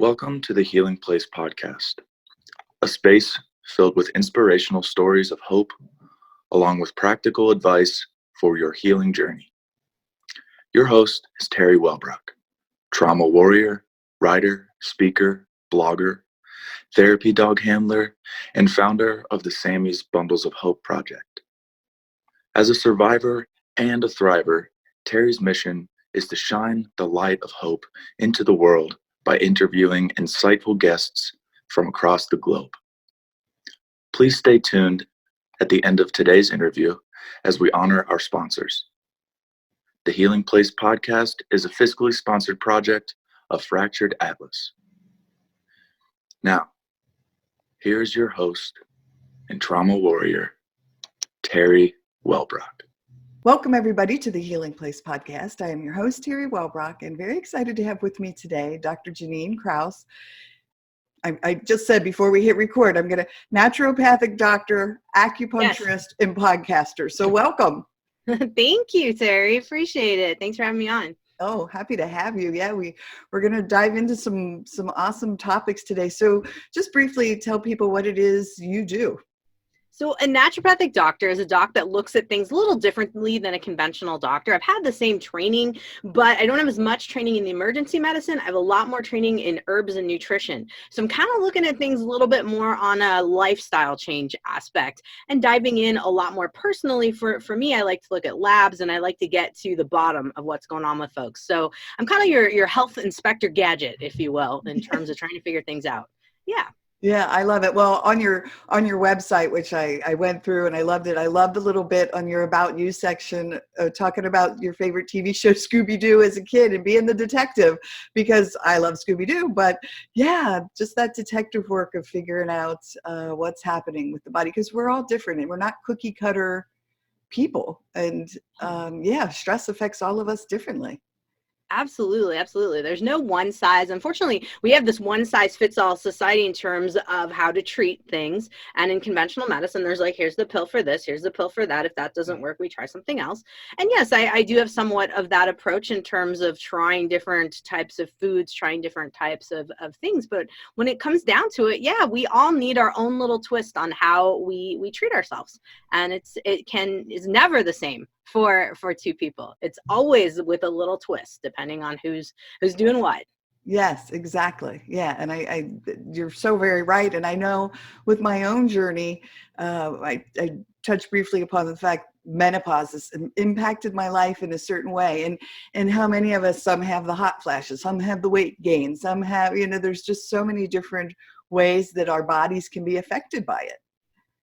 Welcome to the Healing Place podcast, a space filled with inspirational stories of hope, along with practical advice for your healing journey. Your host is Teri Wellbrock, trauma warrior, writer, speaker, blogger, therapy dog handler, and founder of the Sammy's Bundles of Hope project. As a survivor and a thriver, Teri's mission is to shine the light of hope into the world by interviewing insightful guests from across the globe. Please stay tuned at the end of today's interview as we honor our sponsors. The Healing Place podcast is a fiscally sponsored project of Fractured Atlas. Now, here's your host and trauma warrior, Teri Wellbrock. Welcome, everybody, to the Healing Place podcast. I am your host, Teri Wellbrock, and very excited to have with me today Dr. Jannine Krause. I just said before we hit record, I'm going to naturopathic doctor, acupuncturist, and podcaster. So welcome. Thank you, Teri. Appreciate it. Thanks for having me on. Oh, happy to have you. Yeah, we're going to dive into some awesome topics today. So just briefly tell people what it is you do. So a naturopathic doctor is a doc that looks at things a little differently than a conventional doctor. I've had the same training, but I don't have as much training in the emergency medicine. I have a lot more training in herbs and nutrition. So I'm kind of looking at things a little bit more on a lifestyle change aspect and diving in a lot more personally. For me, I like to look at labs and I like to get to the bottom of what's going on with folks. So I'm kind of your health inspector gadget, if you will, in terms of trying to figure things out. Yeah. Yeah, I love it. Well, on your website, which I went through and I loved it. I loved a little bit on your About You section, talking about your favorite TV show, Scooby-Doo, as a kid and being the detective, because I love Scooby-Doo. But yeah, just that detective work of figuring out what's happening with the body, because we're all different and we're not cookie cutter people. And stress affects all of us differently. Absolutely. Absolutely. There's no one size. Unfortunately, we have this one size fits all society in terms of how to treat things. And in conventional medicine, there's like, here's the pill for this, here's the pill for that. If that doesn't work, we try something else. And yes, I do have somewhat of that approach in terms of trying different types of foods, trying different types of things. But when it comes down to it, yeah, we all need our own little twist on how we treat ourselves. And is never the same for two people. It's always with a little twist, depending on who's doing what. Yes, exactly. Yeah. And I you're so very right. And I know with my own journey, I touched briefly upon the fact menopause has impacted my life in a certain way. And how many of us, some have the hot flashes, some have the weight gain, some have, there's just so many different ways that our bodies can be affected by it.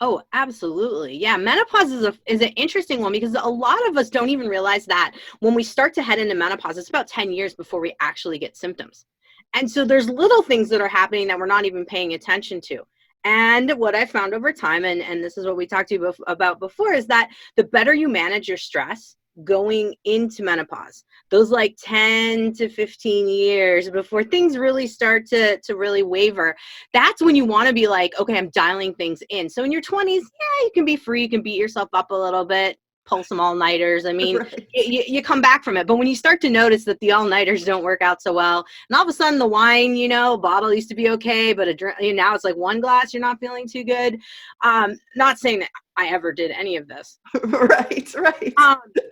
Oh, absolutely. Yeah. Menopause is an interesting one because a lot of us don't even realize that when we start to head into menopause, it's about 10 years before we actually get symptoms. And so there's little things that are happening that we're not even paying attention to. And what I found over time, and this is what we talked to you about before, is that the better you manage your stress going into menopause, those like 10 to 15 years before things really start to really waver, that's when you want to be like, okay, I'm dialing things in. So in your 20s, yeah, you can be free, you can beat yourself up a little bit, pull some all-nighters. I mean, right. you come back from it. But when you start to notice that the all-nighters don't work out so well, and all of a sudden the wine, bottle used to be okay, but now it's like one glass, you're not feeling too good. Not saying that I ever did any of this. Right.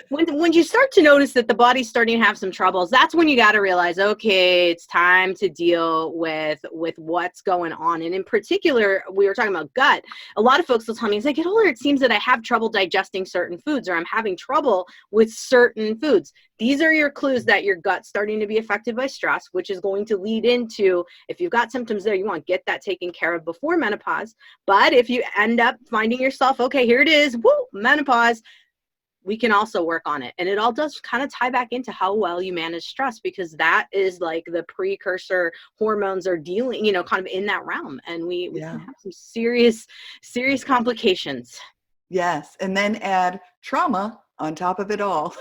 When you start to notice that the body's starting to have some troubles, that's when you got to realize, okay, it's time to deal with what's going on. And in particular, we were talking about gut. A lot of folks will tell me, as I get older, it seems that I have trouble digesting certain foods, or I'm having trouble with certain foods. These are your clues that your gut's starting to be affected by stress, which is going to lead into, if you've got symptoms there, you want to get that taken care of before menopause. But if you end up finding yourself, okay, here it is, menopause, we can also work on it. And it all does kind of tie back into how well you manage stress, because that is like the precursor hormones are dealing, kind of in that realm. And we can have some serious complications. Yes. And then add trauma on top of it all.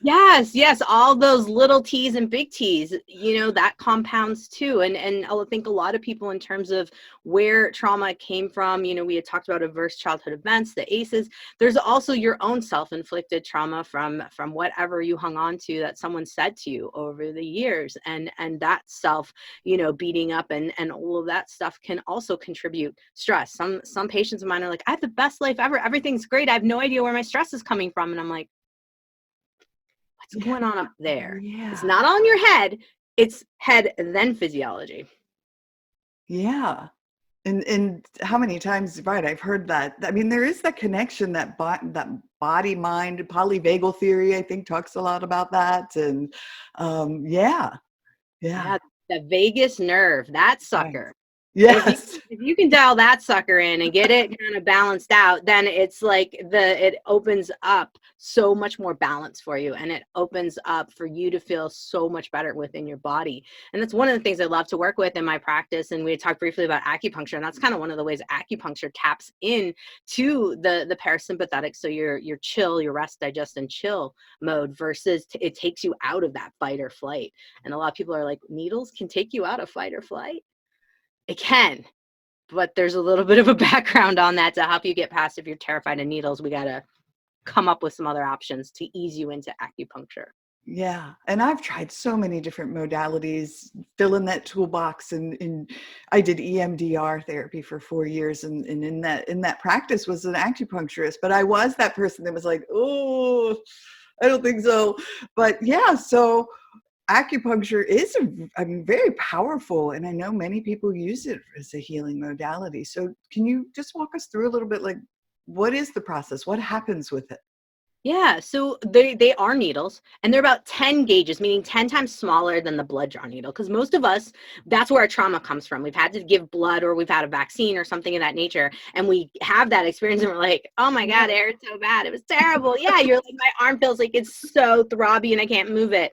Yes, yes, all those little T's and big T's, that compounds too. And I think a lot of people, in terms of where trauma came from, we had talked about adverse childhood events, the ACEs. There's also your own self-inflicted trauma from whatever you hung on to that someone said to you over the years. And that self, beating up and all of that stuff can also contribute stress. Some patients of mine are like, I have the best life ever. Everything's great. I have no idea where my stress is coming from. And I'm like, what's going on up there? Yeah. It's not on your head. It's head, then physiology. Yeah. And how many times, right, I've heard that. I mean, there is that connection, that body mind polyvagal theory, I think, talks a lot about that. And yeah. The vagus nerve, that sucker. Right. Yes. If you can dial that sucker in and get it kind of balanced out, then it's like it opens up so much more balance for you, and it opens up for you to feel so much better within your body. And that's one of the things I love to work with in my practice. And we had talked briefly about acupuncture, and that's kind of one of the ways acupuncture taps in to the parasympathetic. So your chill, your rest, digest, and chill mode, versus it takes you out of that fight or flight. And a lot of people are like, needles can take you out of fight or flight. It can, but there's a little bit of a background on that to help you get past. If you're terrified of needles, we got to come up with some other options to ease you into acupuncture. Yeah. And I've tried so many different modalities, fill in that toolbox. And I did EMDR therapy for 4 years. And in that practice was an acupuncturist, but I was that person that was like, oh, I don't think so. But yeah, so acupuncture is very powerful, and I know many people use it as a healing modality. So can you just walk us through a little bit, like, what is the process? What happens with it? Yeah, so they are needles, and they're about 10 gauges, meaning 10 times smaller than the blood draw needle. Because most of us, that's where our trauma comes from. We've had to give blood, or we've had a vaccine or something of that nature, and we have that experience, and we're like, oh my God, it hurt so bad. It was terrible. Yeah, you're like, my arm feels like it's so throbby and I can't move it,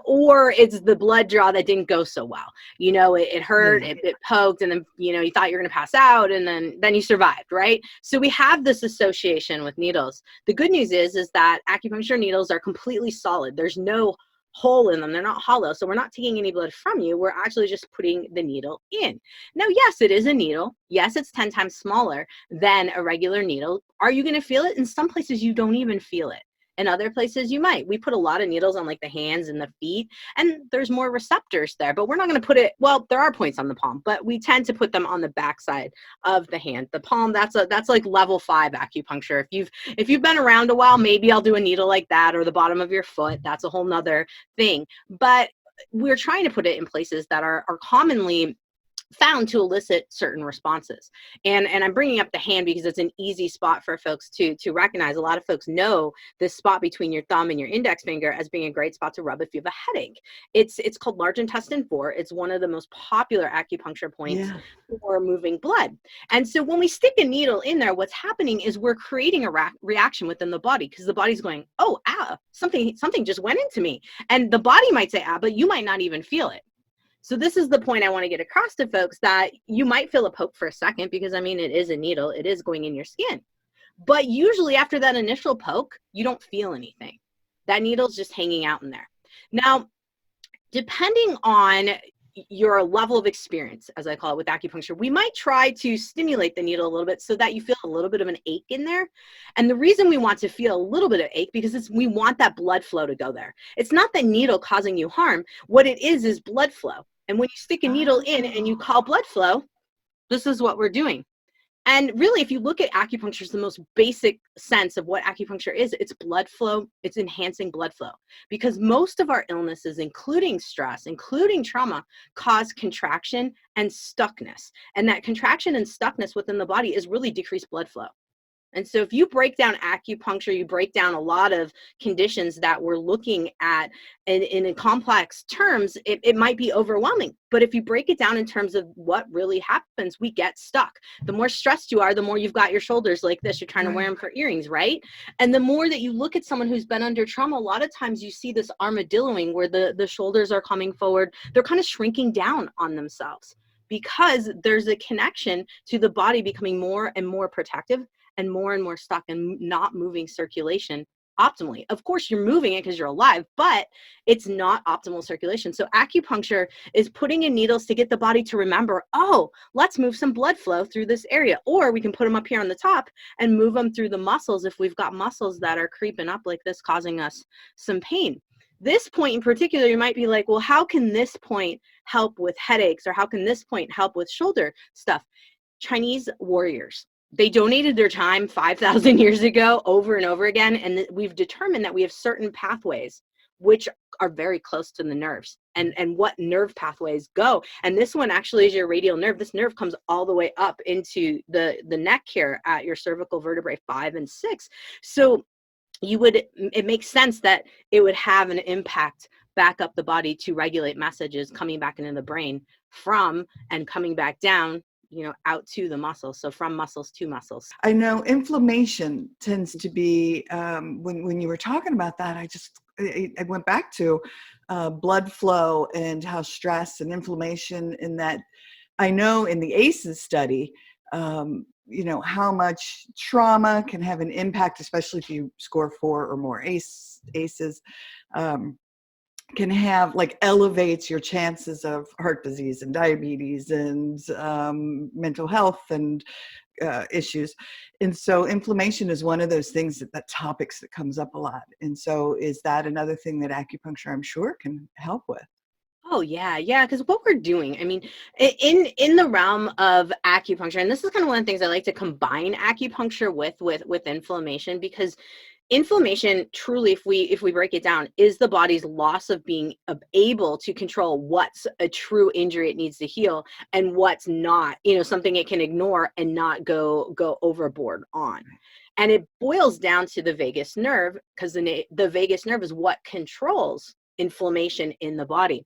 or it's the blood draw that didn't go so well. It hurt, it poked, and then, you thought you were going to pass out, and then you survived, right? So we have this association with needles. The good news is that acupuncture needles are completely solid. There's no hole in them. They're not hollow. So we're not taking any blood from you. We're actually just putting the needle in. Now, yes, it is a needle. Yes, it's 10 times smaller than a regular needle. Are you going to feel it? In some places, you don't even feel it. In other places, you might. We put a lot of needles on like the hands and the feet, and there's more receptors there, but we're not going to put it, well, there are points on the palm, but we tend to put them on the backside of the hand. The palm, that's like level 5 acupuncture. If you've been around a while, maybe I'll do a needle like that, or the bottom of your foot. That's a whole nother thing. But we're trying to put it in places that are commonly found to elicit certain responses. And I'm bringing up the hand because it's an easy spot for folks to recognize. A lot of folks know this spot between your thumb and your index finger as being a great spot to rub if you have a headache. It's called large intestine 4. It's one of the most popular acupuncture points for moving blood. And so when we stick a needle in there, what's happening is we're creating a reaction within the body, because the body's going, oh, something just went into me. And the body might say, but you might not even feel it. So this is the point I want to get across to folks, that you might feel a poke for a second, because it is a needle, it is going in your skin. But usually after that initial poke, you don't feel anything. That needle's just hanging out in there. Now, depending on your level of experience, as I call it, with acupuncture, we might try to stimulate the needle a little bit so that you feel a little bit of an ache in there. And the reason we want to feel a little bit of ache, because we want that blood flow to go there. It's not the needle causing you harm. What it is blood flow. And when you stick a needle in and you call blood flow, this is what we're doing. And really, if you look at acupuncture, the most basic sense of what acupuncture is, it's blood flow. It's enhancing blood flow, because most of our illnesses, including stress, including trauma, cause contraction and stuckness. And that contraction and stuckness within the body is really decreased blood flow. And so if you break down acupuncture, you break down a lot of conditions that we're looking at in complex terms, it might be overwhelming. But if you break it down in terms of what really happens, we get stuck. The more stressed you are, the more you've got your shoulders like this. You're trying to wear them for earrings, right? And the more that you look at someone who's been under trauma, a lot of times you see this armadilloing where the shoulders are coming forward. They're kind of shrinking down on themselves, because there's a connection to the body becoming more and more protective and more stuck and not moving circulation optimally. Of course, you're moving it because you're alive, but it's not optimal circulation. So acupuncture is putting in needles to get the body to remember, oh, let's move some blood flow through this area. Or we can put them up here on the top and move them through the muscles if we've got muscles that are creeping up like this, causing us some pain. This point in particular, you might be like, well, how can this point help with headaches? Or how can this point help with shoulder stuff? Chinese warriors, they donated their time 5,000 years ago over and over again. And we've determined that we have certain pathways which are very close to the nerves and what nerve pathways go. And this one actually is your radial nerve. This nerve comes all the way up into the neck here at your cervical vertebrae 5 and 6. So it makes sense that it would have an impact back up the body to regulate messages coming back into the brain from and coming back down, out to the muscles. So from muscles to muscles. I know inflammation tends to be, when you were talking about that, I went back to blood flow and how stress and inflammation in that. I know in the ACEs study, how much trauma can have an impact, especially if you score 4 or more ACEs, can have elevates your chances of heart disease and diabetes and mental health and issues. And so inflammation is one of those things that topics that comes up a lot. And so is that another thing that acupuncture, I'm sure, can help with? Oh yeah. Because what we're doing, I mean, in the realm of acupuncture, and this is kind of one of the things I like to combine acupuncture with inflammation, because inflammation truly, if we break it down, is the body's loss of being able to control what's a true injury it needs to heal and what's not, something it can ignore and not go overboard on. And it boils down to the vagus nerve, because the vagus nerve is what controls inflammation in the body.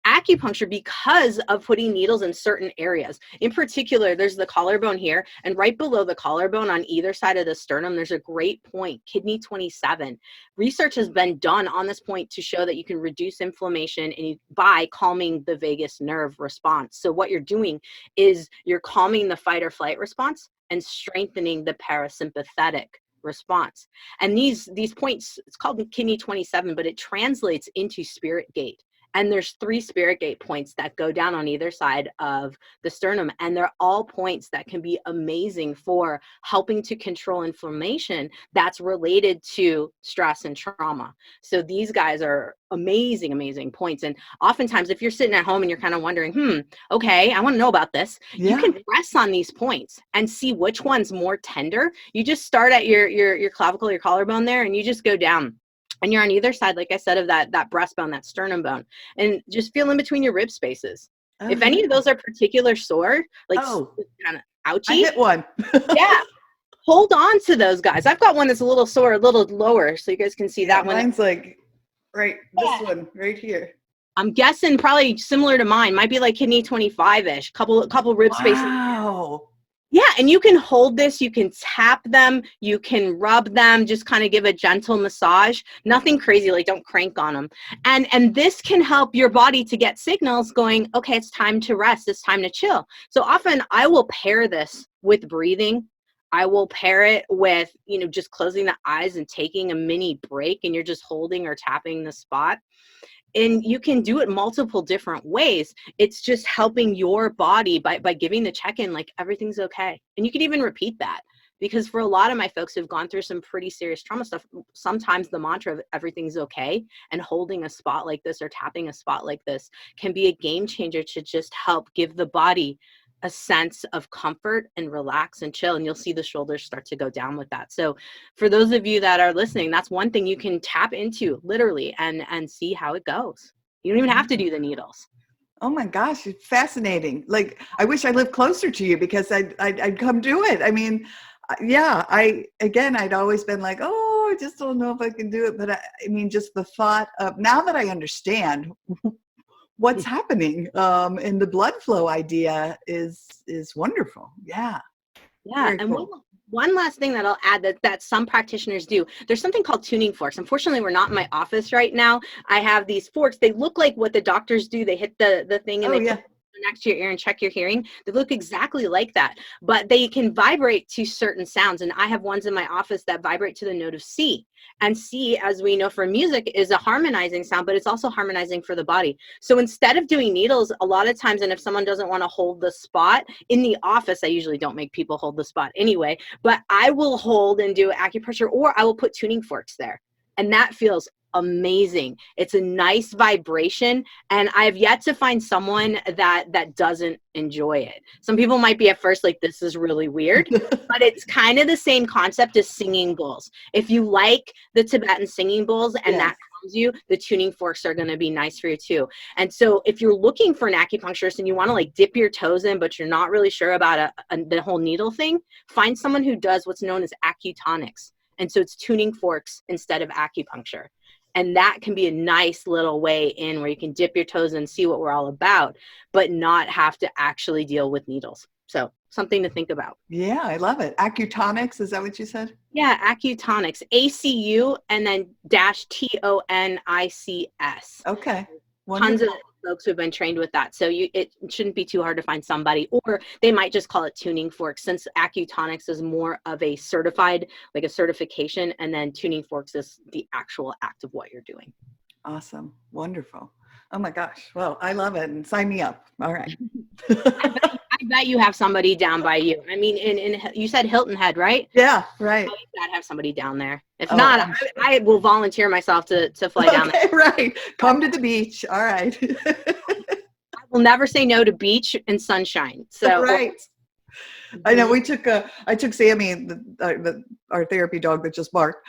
Acupuncture, because of putting needles in certain areas, in particular, there's the collarbone here, and right below the collarbone on either side of the sternum, there's a great point, kidney 27. Research has been done on this point to show that you can reduce inflammation by calming the vagus nerve response. So what you're doing is you're calming the fight or flight response and strengthening the parasympathetic response. And these points, it's called kidney 27, but it translates into spirit gate. And there's 3 spirit gate points that go down on either side of the sternum. And they're all points that can be amazing for helping to control inflammation that's related to stress and trauma. So these guys are amazing, amazing points. And oftentimes if you're sitting at home and you're kind of wondering, okay, I want to know about this. Yeah. You can press on these points and see which one's more tender. You just start at your clavicle, your collarbone there, and you just go down. And you're on either side, like I said, of that breastbone, that sternum bone, and just feel in between your rib spaces. If any of those are particular sore, kind of ouchy, I hit one. Yeah, hold on to those guys. I've got one that's a little sore, a little lower, so you guys can see that one. Mine's this one right here. I'm guessing probably similar to mine. Might be like kidney 25-ish, couple rib spaces. Wow. Yeah, and you can hold this, you can tap them, you can rub them, just kind of give a gentle massage. Nothing crazy, don't crank on them. And this can help your body to get signals going, okay, it's time to rest, it's time to chill. So often I will pair this with breathing. I will pair it with, just closing the eyes and taking a mini break, and you're just holding or tapping the spot. And you can do it multiple different ways. It's just helping your body by giving the check-in, everything's okay. And you can even repeat that, because for a lot of my folks who've gone through some pretty serious trauma stuff, sometimes the mantra of everything's okay and holding a spot like this or tapping a spot like this can be a game changer to just help give the body a sense of comfort and relax and chill. And you'll see the shoulders start to go down with that. So for those of you that are listening, that's one thing you can tap into literally and see how it goes. You don't even have to do the needles. Oh my gosh, it's fascinating. I wish I lived closer to you, because I'd come do it. I mean, yeah, I'd always been I just don't know if I can do it. But I mean, just the thought of, now that I understand what's happening, and the blood flow idea is wonderful. Yeah. Very and cool. One last thing that I'll add that some practitioners do, there's something called tuning forks. Unfortunately, we're not in my office right now. I have these forks. They look like what the doctors do. They hit the thing and next to your ear and check your hearing. They look exactly like that, but they can vibrate to certain sounds. And I have ones in my office that vibrate to the note of C. And C, as we know from music, is a harmonizing sound, but it's also harmonizing for the body. So instead of doing needles, a lot of times, and if someone doesn't want to hold the spot in the office, I usually don't make people hold the spot anyway, but I will hold and do acupressure, or I will put tuning forks there. And that feels amazing. It's a nice vibration, and I've yet to find someone that doesn't enjoy it. Some people might be at first like, this is really weird, but it's kind of the same concept as singing bowls. If you like the Tibetan singing bowls and that calms you, the tuning forks are going to be nice for you too. And so if you're looking for an acupuncturist and you want to like dip your toes in, but you're not really sure about the whole needle thing, find someone who does what's known as acutonics. And so it's tuning forks instead of acupuncture. And that can be a nice little way in where you can dip your toes and see what we're all about, but not have to actually deal with needles. So something to think about. Yeah, I love it. Acutonics, is that what you said? Yeah, acutonics, ACU and then -TONICS. Okay. Tons of folks who've been trained with that. So it shouldn't be too hard to find somebody, or they might just call it tuning forks, since acutonics is more of a certified, like a certification, and then tuning forks is the actual act of what you're doing. Awesome. Wonderful. Oh my gosh. Well, I love it. And sign me up. All right. I bet you have somebody down by you. I mean, in you said Hilton Head, right? Yeah, right. You gotta have somebody down there. If not, I will volunteer myself to fly down there. Right. Come to the beach. All right. I will never say no to beach and sunshine. So right. I know I took Sammy, our therapy dog that just barked,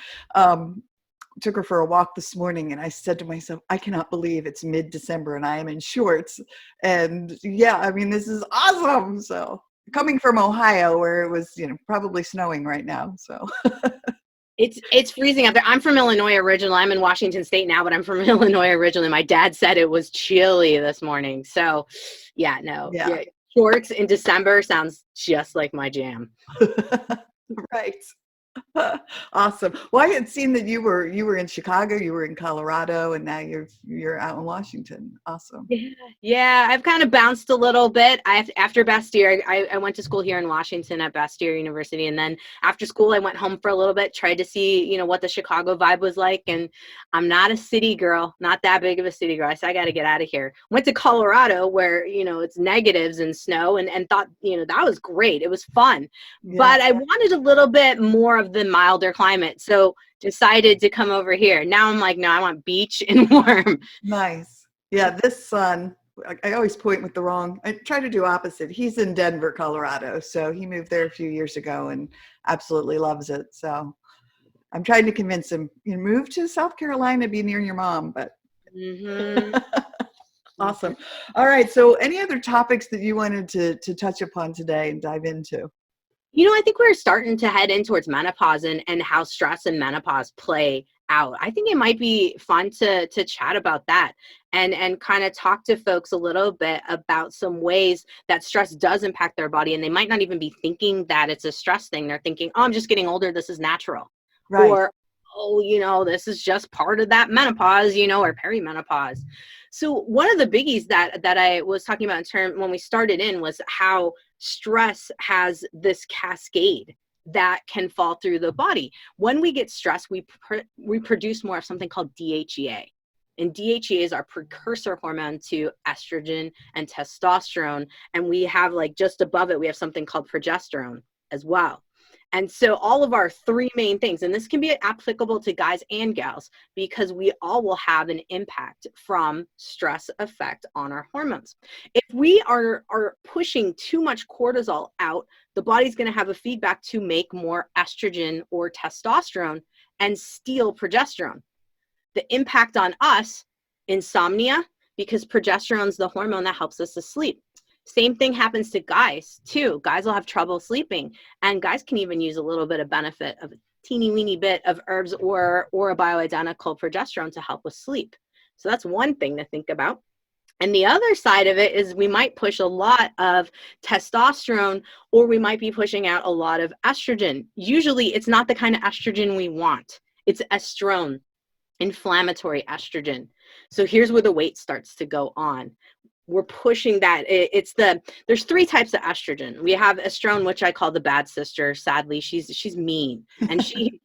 took her for a walk this morning, and I said to myself, I cannot believe it's mid-December and I am in shorts. And yeah, I mean, this is awesome. So coming from Ohio, where it was, probably snowing right now. So it's freezing out there. I'm from Illinois originally. I'm in Washington State now, but I'm from Illinois originally. My dad said it was chilly this morning. So yeah, no. Yeah. Shorts in December sounds just like my jam. Right. Awesome. Well, I had seen that you were in Chicago, you were in Colorado, and now you're out in Washington. Awesome. Yeah, I've kind of bounced a little bit. After Bastyr, I went to school here in Washington at Bastyr University, and then after school I went home for a little bit, tried to see what the Chicago vibe was like, and I'm not a city girl, not that big of a city girl. I said I got to get out of here. Went to Colorado where it's negatives and snow, and thought that was great. It was fun, but I wanted a little bit more of the milder climate, so decided to come over here. Now I'm like, no, I want beach and warm. Nice. Yeah, this son, I always point with the wrong, I try to do opposite. He's in Denver, Colorado, so he moved there a few years ago and absolutely loves it. So I'm trying to convince him, move to South Carolina, be near your mom. But Awesome. All right, so any other topics that you wanted to touch upon today and dive into? I think we're starting to head in towards menopause and how stress and menopause play out. I think it might be fun to chat about that and kind of talk to folks a little bit about some ways that stress does impact their body. And they might not even be thinking that it's a stress thing. They're thinking, oh, I'm just getting older. This is natural. Right. Or, oh, this is just part of that menopause, or perimenopause. So one of the biggies that I was talking about when we started in was how stress has this cascade that can fall through the body. When we get stressed, we produce more of something called DHEA. And DHEA is our precursor hormone to estrogen and testosterone. And we have just above it, we have something called progesterone as well. And so all of our three main things, and this can be applicable to guys and gals, because we all will have an impact from stress effect on our hormones. If we are pushing too much cortisol out, the body's going to have a feedback to make more estrogen or testosterone and steal progesterone. The impact on us, insomnia, because progesterone is the hormone that helps us to sleep. Same thing happens to guys too. Guys will have trouble sleeping, and guys can even use a little bit of benefit of a teeny weeny bit of herbs or a bioidentical progesterone to help with sleep. So that's one thing to think about. And the other side of it is we might push a lot of testosterone, or we might be pushing out a lot of estrogen. Usually it's not the kind of estrogen we want. It's estrone, inflammatory estrogen. So here's where the weight starts to go on. we're pushing that. There's 3 types of estrogen. We have estrone, which I call the bad sister. Sadly, she's mean, and she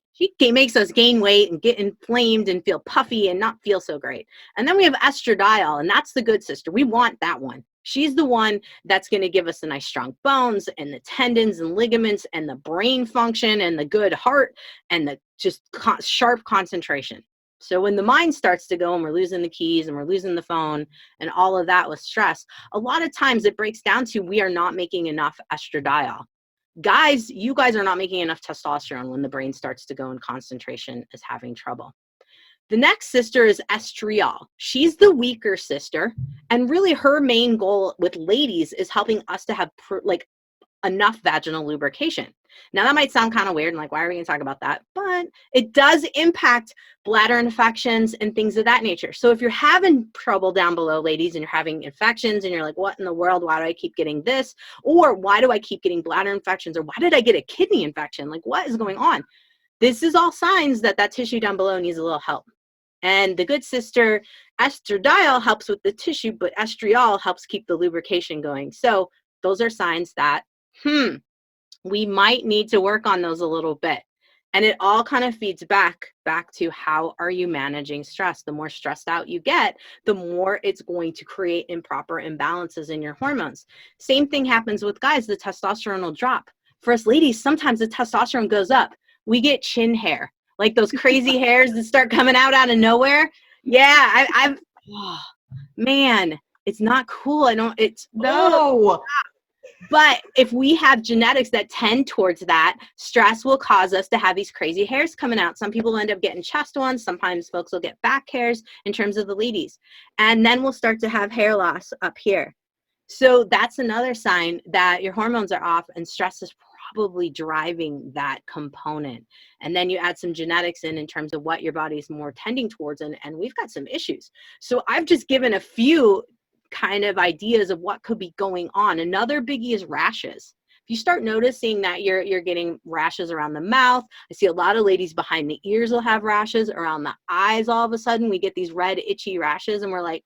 makes us gain weight and get inflamed and feel puffy and not feel so great. And then we have estradiol, and that's the good sister. We want that one. She's the one that's going to give us the nice strong bones and the tendons and ligaments and the brain function and the good heart and the just sharp concentration. So when the mind starts to go and we're losing the keys and we're losing the phone and all of that with stress, a lot of times it breaks down to we are not making enough estradiol. Guys, you guys are not making enough testosterone when the brain starts to go and concentration is having trouble. The next sister is estriol. She's the weaker sister. And really her main goal with ladies is helping us to have enough vaginal lubrication. Now that might sound kind of weird and like, why are we going to talk about that? But it does impact bladder infections and things of that nature. So if you're having trouble down below, ladies, and you're having infections and you're like, what in the world? Why do I keep getting this? Or why do I keep getting bladder infections? Or why did I get a kidney infection? Like, what is going on? This is all signs that that tissue down below needs a little help. And the good sister, estradiol, helps with the tissue, but estriol helps keep the lubrication going. So those are signs that, we might need to work on those a little bit. And it all kind of feeds back to how are you managing stress? The more stressed out you get, the more it's going to create improper imbalances in your hormones. Same thing happens with guys. The testosterone will drop. For us ladies, sometimes the testosterone goes up. We get chin hair, like those crazy hairs that start coming out of nowhere. Yeah, man, it's not cool. No. But if we have genetics that tend towards that, stress will cause us to have these crazy hairs coming out. Some people end up getting chest ones. Sometimes folks will get back hairs in terms of the ladies. And then we'll start to have hair loss up here. So that's another sign that your hormones are off and stress is probably driving that component. And then you add some genetics in terms of what your body is more tending towards. And we've got some issues. So I've just given a few kind of ideas of what could be going on. Another biggie is rashes. If you start noticing that you're getting rashes around the mouth, I see a lot of ladies behind the ears will have rashes, around the eyes. All of a sudden we get these red itchy rashes and we're like,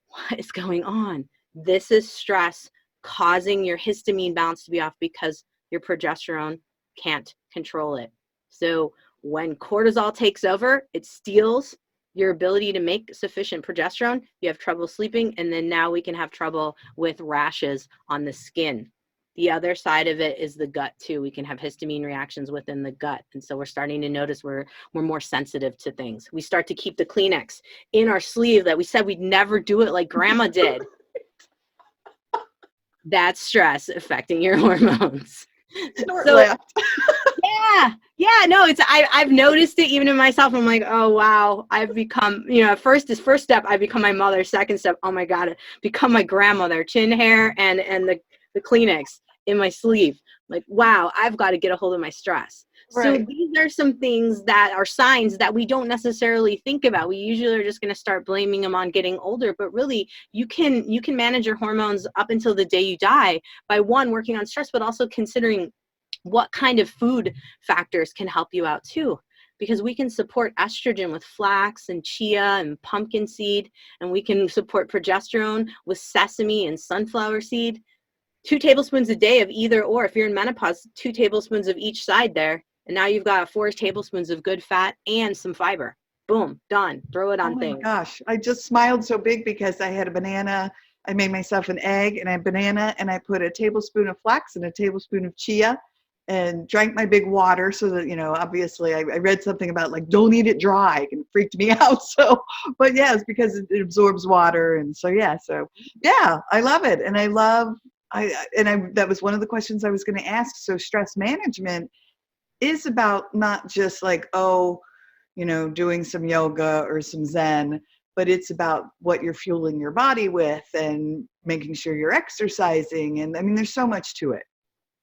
what is going on? This is stress causing your histamine balance to be off because your progesterone can't control it. So when cortisol takes over, it steals your ability to make sufficient progesterone, you have trouble sleeping, and then now we can have trouble with rashes on the skin. The other side of it is the gut too. We can have histamine reactions within the gut. And so we're starting to notice we're more sensitive to things. We start to keep the Kleenex in our sleeve that we said we'd never do it like grandma did. That's stress affecting your hormones. I've noticed it even in myself. I'm like, oh wow, I've become, first step, I become my mother. Second step, oh my God, become my grandmother. Chin hair and the Kleenex in my sleeve. Like, wow, I've got to get a hold of my stress. Right. So these are some things that are signs that we don't necessarily think about. We usually are just going to start blaming them on getting older, but really you can manage your hormones up until the day you die by working on stress, but also considering what kind of food factors can help you out too. Because we can support estrogen with flax and chia and pumpkin seed, and we can support progesterone with sesame and sunflower seed. 2 tablespoons a day of either or. If you're in menopause, 2 tablespoons of each side there. And now you've got 4 tablespoons of good fat and some fiber. Boom, done. Throw it on things. Oh my gosh, I just smiled so big because I had a banana. I made myself an egg and a banana, and I put a tablespoon of flax and a tablespoon of chia and drank my big water so that, obviously I read something about like, don't eat it dry, and it freaked me out. So, but yeah, it's because it absorbs water. And so, yeah, I love it. And that was one of the questions I was going to ask. So stress management is about not just like, doing some yoga or some Zen, but it's about what you're fueling your body with and making sure you're exercising. And I mean, there's so much to it.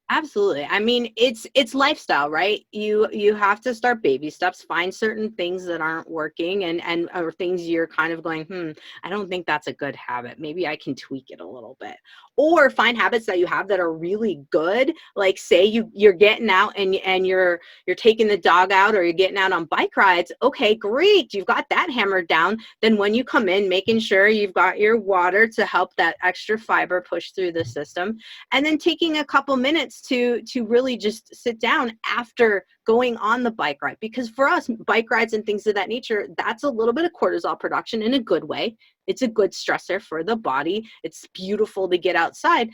Absolutely. I mean, it's lifestyle, right? You have to start baby steps, find certain things that aren't working and or things you're kind of going, I don't think that's a good habit. Maybe I can tweak it a little bit. or find habits that you have that are really good. Like say you're getting out and you're taking the dog out, or you're getting out on bike rides. Okay, great. You've got that hammered down. Then when you come in, making sure you've got your water to help that extra fiber push through the system. And then taking a couple minutes to really just sit down after going on the bike ride. Because for us, bike rides and things of that nature, that's a little bit of cortisol production in a good way. It's a good stressor for the body. It's beautiful to get outside.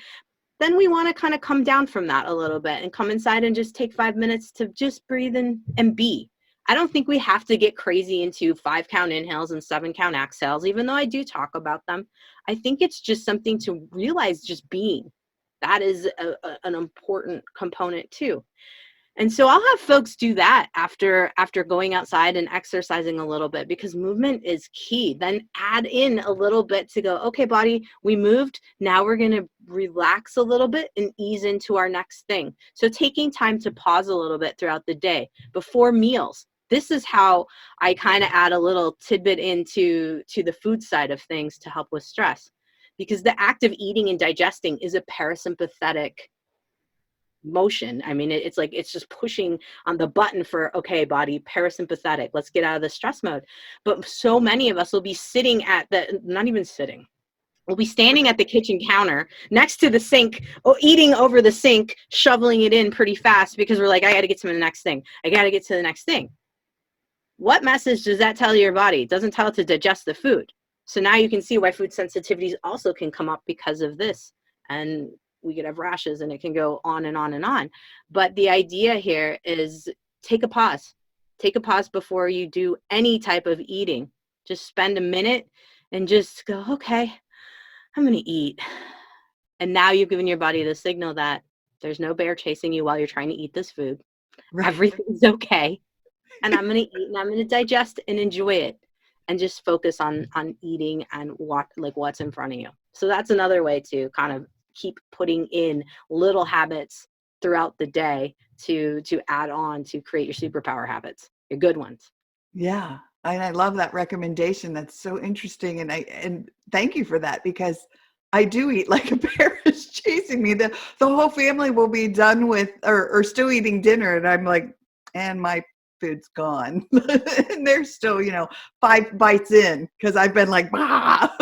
Then we want to kind of come down from that a little bit and come inside and just take 5 minutes to just breathe and be. I don't think we have to get crazy into 5-count inhales and 7-count exhales, even though I do talk about them. I think it's just something to realize, just being. That is an important component too. And so I'll have folks do that after going outside and exercising a little bit, because movement is key. Then add in a little bit to go, okay, body, we moved. Now we're going to relax a little bit and ease into our next thing. So taking time to pause a little bit throughout the day before meals. This is how I kind of add a little tidbit into the food side of things to help with stress, because the act of eating and digesting is a parasympathetic motion. I mean, it's like, it's just pushing on the button for, okay, body, parasympathetic, let's get out of the stress mode. But so many of us will be sitting not even sitting. We'll be standing at the kitchen counter next to the sink, eating over the sink, shoveling it in pretty fast because we're like, I got to get to the next thing. I got to get to the next thing. What message does that tell your body? It doesn't tell it to digest the food. So now you can see why food sensitivities also can come up because of this. And we could have rashes, and it can go on and on and on. But the idea here is take a pause. Take a pause before you do any type of eating. Just spend a minute and just go, okay, I'm going to eat. And now you've given your body the signal that there's no bear chasing you while you're trying to eat this food. Right. Everything's okay. And I'm going to eat and I'm going to digest and enjoy it, and just focus on eating and what's in front of you. So that's another way to kind of keep putting in little habits throughout the day to add on to create your superpower habits, your good ones. Yeah. And I love that recommendation. That's so interesting. And thank you for that, because I do eat like a bear is chasing me. The whole family will be done with or still eating dinner. And I'm like, and my food's gone. And they're still, 5 bites in, because I've been like, bah.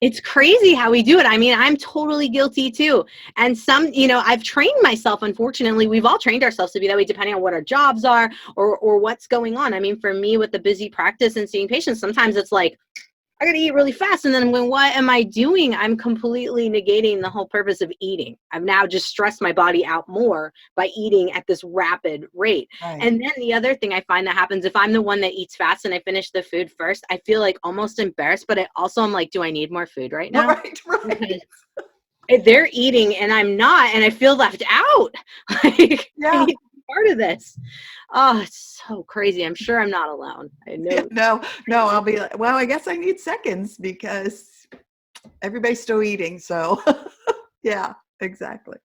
It's crazy how we do it. I mean, I'm totally guilty too. And I've trained myself, unfortunately, we've all trained ourselves to be that way, depending on what our jobs are or what's going on. I mean, for me with the busy practice and seeing patients, sometimes it's like, I got to eat really fast. And then what am I doing? I'm completely negating the whole purpose of eating. I've now just stressed my body out more by eating at this rapid rate. Right. And then the other thing I find that happens, if I'm the one that eats fast and I finish the food first, I feel like almost embarrassed, but I'm like, do I need more food right now? Right. If they're eating and I'm not, and I feel left out, like, yeah. I need to be part of this. Oh, it's so crazy. I'm sure I'm not alone. I know. No, I'll be like, well, I guess I need seconds because everybody's still eating. So yeah, exactly.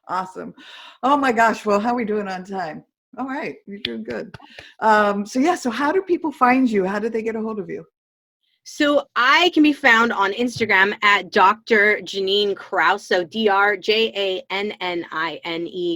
Awesome. Oh my gosh. Well, how are we doing on time? All right. You're doing good. So how do people find you? How do they get a hold of you? So I can be found on Instagram at Dr. Jannine Krause. So DrJannine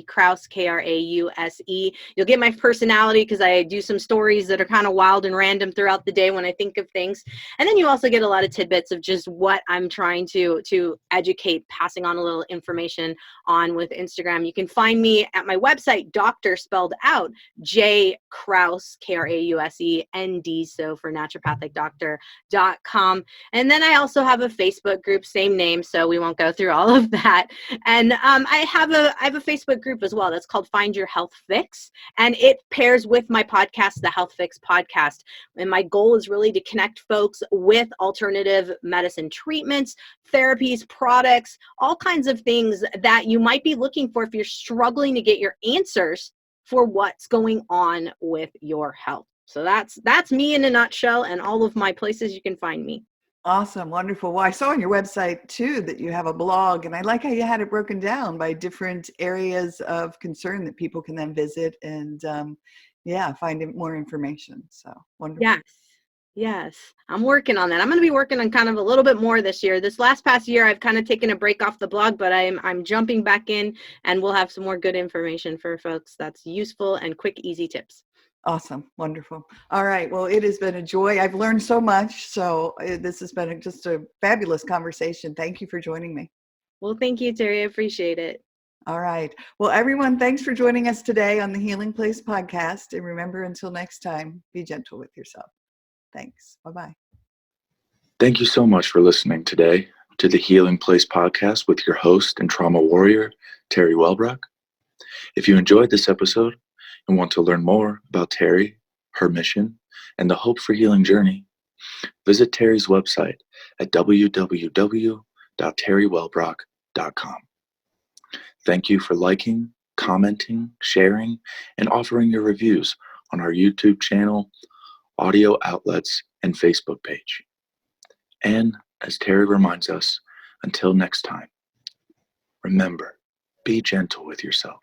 Krause, Krause. You'll get my personality because I do some stories that are kind of wild and random throughout the day when I think of things. And then you also get a lot of tidbits of just what I'm trying to educate, passing on a little information on with Instagram. You can find me at my website, Doctor spelled out, J Krause, Krause, ND, so for Naturopathic Doctor. And then I also have a Facebook group, same name, so we won't go through all of that. And I have a Facebook group as well that's called Find Your Health Fix, and it pairs with my podcast, the Health Fix podcast. And my goal is really to connect folks with alternative medicine treatments, therapies, products, all kinds of things that you might be looking for if you're struggling to get your answers for what's going on with your health. So that's me in a nutshell, and all of my places you can find me. Awesome. Wonderful. Well, I saw on your website too that you have a blog, and I like how you had it broken down by different areas of concern that people can then visit and find more information. So wonderful. Yes. Yes, I'm working on that. I'm going to be working on kind of a little bit more this year. This past year, I've kind of taken a break off the blog, but I'm jumping back in, and we'll have some more good information for folks that's useful and quick, easy tips. Awesome. Wonderful. All right. Well, it has been a joy. I've learned so much. So this has been just a fabulous conversation. Thank you for joining me. Well, thank you, Teri. I appreciate it. All right. Well, everyone, thanks for joining us today on the Healing Place podcast. And remember, until next time, be gentle with yourself. Thanks. Bye-bye. Thank you so much for listening today to the Healing Place podcast with your host and trauma warrior, Teri Wellbrock. If you enjoyed this episode and want to learn more about Teri, her mission, and the Hope for Healing journey, visit Teri's website at www.teriwellbrock.com. Thank you for liking, commenting, sharing, and offering your reviews on our YouTube channel, audio outlets, and Facebook page. And as Teri reminds us, until next time, remember, be gentle with yourself.